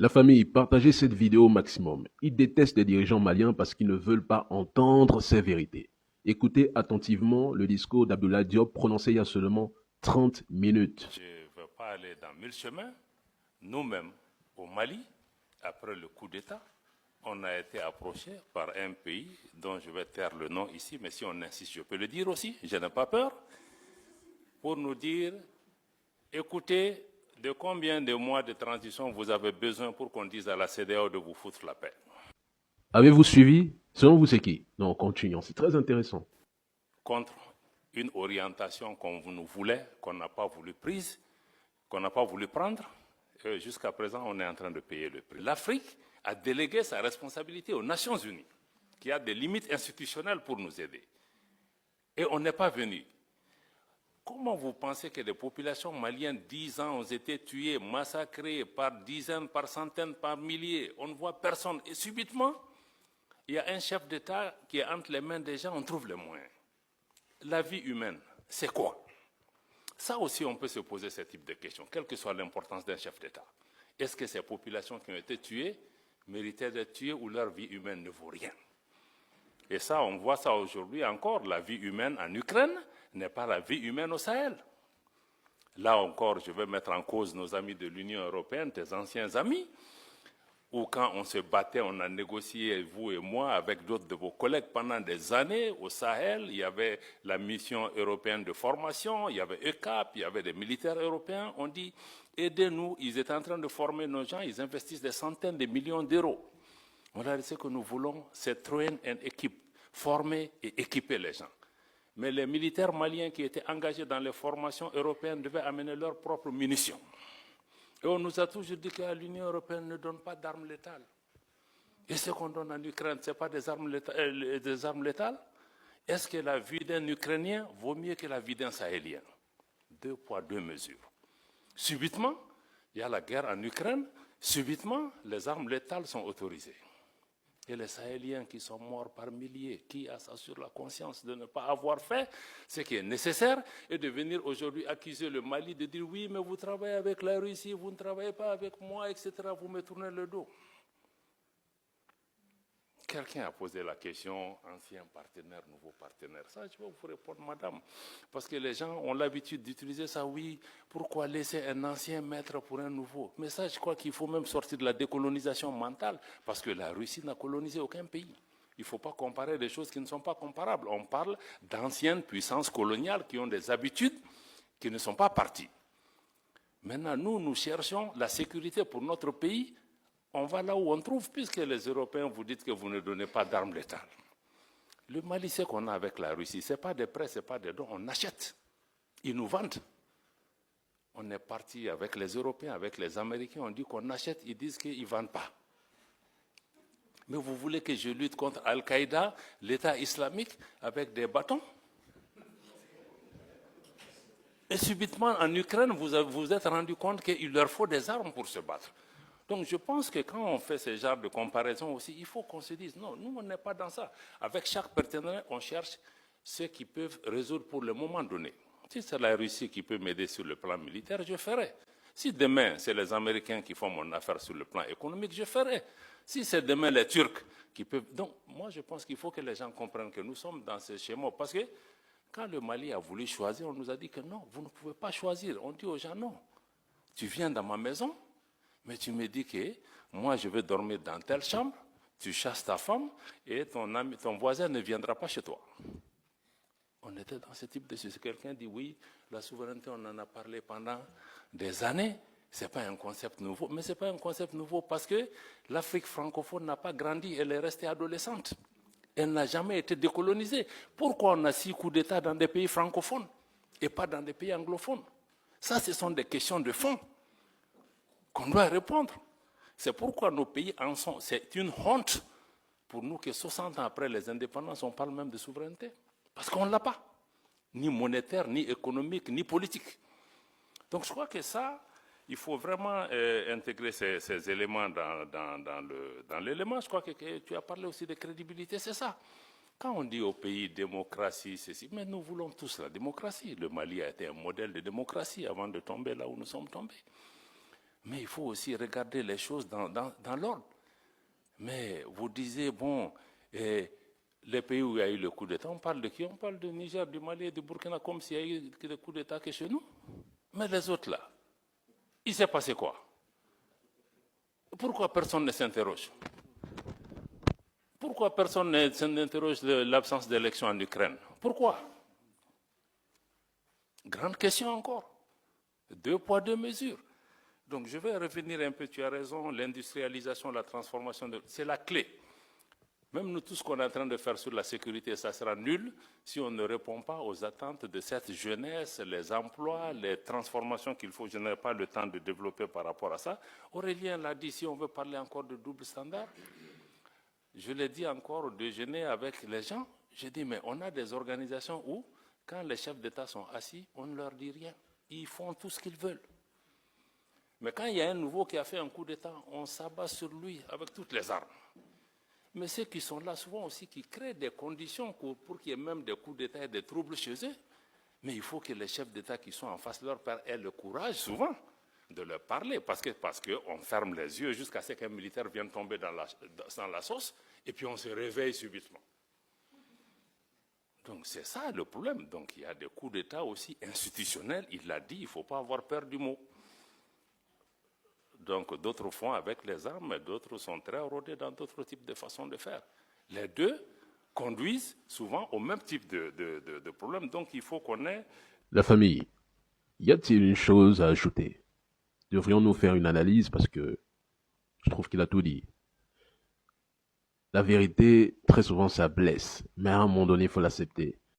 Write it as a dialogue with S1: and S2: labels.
S1: La famille, partagez cette vidéo au maximum. Ils détestent les dirigeants maliens parce qu'ils ne veulent pas entendre ces vérités. Écoutez attentivement le discours d'Abdoulaye Diop prononcé il y a seulement 30 minutes.
S2: Je ne veux pas aller dans mille chemins. Nous-mêmes, au Mali, après le coup d'État, on a été approché par un pays dont je vais taire le nom ici, mais si on insiste, je peux le dire aussi, je n'ai pas peur, pour nous dire, écoutez, de combien de mois de transition vous avez besoin pour qu'on dise à la CEDEAO de vous foutre la paix?
S1: Avez-vous suivi? Selon vous, c'est qui? Non, continuons, c'est très intéressant.
S2: Contre une orientation qu'on nous voulait, qu'on n'a pas voulu prise, qu'on n'a pas voulu prendre, jusqu'à présent, on est en train de payer le prix. L'Afrique a délégué sa responsabilité aux Nations Unies, qui a des limites institutionnelles pour nous aider. Et on n'est pas venu. Comment vous pensez que les populations maliennes, 10 ans, ont été tuées, massacrées par dizaines, par centaines, par milliers? On ne voit personne. Et subitement, il y a un chef d'État qui est entre les mains des gens, on trouve les moyens. La vie humaine, c'est quoi? Ça aussi, on peut se poser ce type de questions, quelle que soit l'importance d'un chef d'État. Est-ce que ces populations qui ont été tuées méritaient d'être tuées ou leur vie humaine ne vaut rien? Et ça, on voit ça aujourd'hui encore. La vie humaine en Ukraine n'est pas la vie humaine au Sahel. Là encore, je vais mettre en cause nos amis de l'Union européenne, tes anciens amis, où quand on se battait, on a négocié, vous et moi, avec d'autres de vos collègues pendant des années au Sahel. Il y avait la mission européenne de formation, il y avait ECAP, il y avait des militaires européens. On dit, aidez-nous, ils étaient en train de former nos gens, ils investissent des centaines de millions d'euros. Voilà ce que nous voulons, c'est train and équipe, former et équiper les gens. Mais les militaires maliens qui étaient engagés dans les formations européennes devaient amener leurs propres munitions. Et on nous a toujours dit que l'Union européenne ne donne pas d'armes létales. Et ce qu'on donne en Ukraine, ce n'est pas des armes létales? Est-ce que la vie d'un Ukrainien vaut mieux que la vie d'un Sahélien? Deux poids, deux mesures. Subitement, il y a la guerre en Ukraine, subitement, les armes létales sont autorisées. Et les Sahéliens qui sont morts par milliers, qui a ça sur la conscience de ne pas avoir fait ce qui est nécessaire et de venir aujourd'hui accuser le Mali de dire oui, mais vous travaillez avec la Russie, vous ne travaillez pas avec moi, etc. Vous me tournez le dos. Quelqu'un a posé la question, ancien partenaire, nouveau partenaire. Ça, je vais vous répondre, madame. Parce que les gens ont l'habitude d'utiliser ça, oui, pourquoi laisser un ancien maître pour un nouveau? Mais ça, je crois qu'il faut même sortir de la décolonisation mentale, parce que la Russie n'a colonisé aucun pays. Il ne faut pas comparer des choses qui ne sont pas comparables. On parle d'anciennes puissances coloniales qui ont des habitudes qui ne sont pas parties. Maintenant, nous cherchons la sécurité pour notre pays. On va là où on trouve, puisque les Européens vous dites que vous ne donnez pas d'armes létales. Le Mali, c'est qu'on a avec la Russie, ce n'est pas des prêts, ce n'est pas des dons, on achète. Ils nous vendent. On est parti avec les Européens, avec les Américains, on dit qu'on achète, ils disent qu'ils ne vendent pas. Mais vous voulez que je lutte contre Al-Qaïda, l'État islamique, avec des bâtons? Et subitement, en Ukraine, vous vous êtes rendu compte qu'il leur faut des armes pour se battre. Donc je pense que quand on fait ce genre de comparaison aussi, il faut qu'on se dise, non, nous on n'est pas dans ça. Avec chaque partenaire, on cherche ceux qui peuvent résoudre pour le moment donné. Si c'est la Russie qui peut m'aider sur le plan militaire, je ferai. Si demain, c'est les Américains qui font mon affaire sur le plan économique, je ferai. Si c'est demain les Turcs qui peuvent... Donc moi je pense qu'il faut que les gens comprennent que nous sommes dans ce schéma. Parce que quand le Mali a voulu choisir, on nous a dit que non, vous ne pouvez pas choisir. On dit aux gens, non, tu viens dans ma maison, mais tu me dis que moi, je vais dormir dans telle chambre, tu chasses ta femme et ton voisin ne viendra pas chez toi. On était dans ce type de situation. Quelqu'un dit oui, la souveraineté, on en a parlé pendant des années. Ce n'est pas un concept nouveau. Mais ce n'est pas un concept nouveau parce que l'Afrique francophone n'a pas grandi, elle est restée adolescente. Elle n'a jamais été décolonisée. Pourquoi on a 6 coups d'État dans des pays francophones et pas dans des pays anglophones? Ça, ce sont des questions de fond qu'on doit répondre. C'est pourquoi nos pays en sont. C'est une honte pour nous que 60 ans après les indépendances, on parle même de souveraineté. Parce qu'on ne l'a pas. Ni monétaire, ni économique, ni politique. Donc je crois que ça, il faut vraiment intégrer ces éléments dans l'élément. Je crois que tu as parlé aussi de crédibilité, c'est ça. Quand on dit au pays démocratie, ceci, mais nous voulons tous la démocratie. Le Mali a été un modèle de démocratie avant de tomber là où nous sommes tombés. Mais il faut aussi regarder les choses dans l'ordre. Mais vous disiez, bon, les pays où il y a eu le coup d'État, on parle de qui? On parle du Niger, du Mali et du Burkina comme s'il y a eu le coup d'État que chez nous. Mais les autres là, il s'est passé quoi? Pourquoi personne ne s'interroge? Pourquoi personne ne s'interroge de l'absence d'élection en Ukraine? Pourquoi? Grande question encore. 2 poids, 2 mesures. Donc je vais revenir un peu, tu as raison, l'industrialisation, la transformation, c'est la clé. Même nous, tout ce qu'on est en train de faire sur la sécurité, ça sera nul si on ne répond pas aux attentes de cette jeunesse, les emplois, les transformations qu'il faut. Je n'ai pas le temps de développer par rapport à ça. Aurélien l'a dit, si on veut parler encore de double standard, je l'ai dit encore au déjeuner avec les gens, j'ai dit, mais on a des organisations où, quand les chefs d'État sont assis, on ne leur dit rien. Ils font tout ce qu'ils veulent. Mais quand il y a un nouveau qui a fait un coup d'État, on s'abat sur lui avec toutes les armes. Mais ceux qui sont là souvent aussi, qui créent des conditions pour qu'il y ait même des coups d'État et des troubles chez eux. Mais il faut que les chefs d'État qui sont en face de leur père aient le courage souvent de leur parler, parce qu'on ferme les yeux jusqu'à ce qu'un militaire vienne tomber dans la sauce, et puis on se réveille subitement. Donc c'est ça le problème. Donc il y a des coups d'État aussi institutionnels, il l'a dit, il ne faut pas avoir peur du mot. Donc d'autres font avec les armes, mais d'autres sont très rodés dans d'autres types de façons de faire. Les deux conduisent souvent au même type de problème, donc il faut qu'on ait...
S1: La famille, y a-t-il une chose à ajouter? Devrions-nous faire une analyse parce que je trouve qu'il a tout dit. La vérité, très souvent, ça blesse, mais à un moment donné, il faut l'accepter.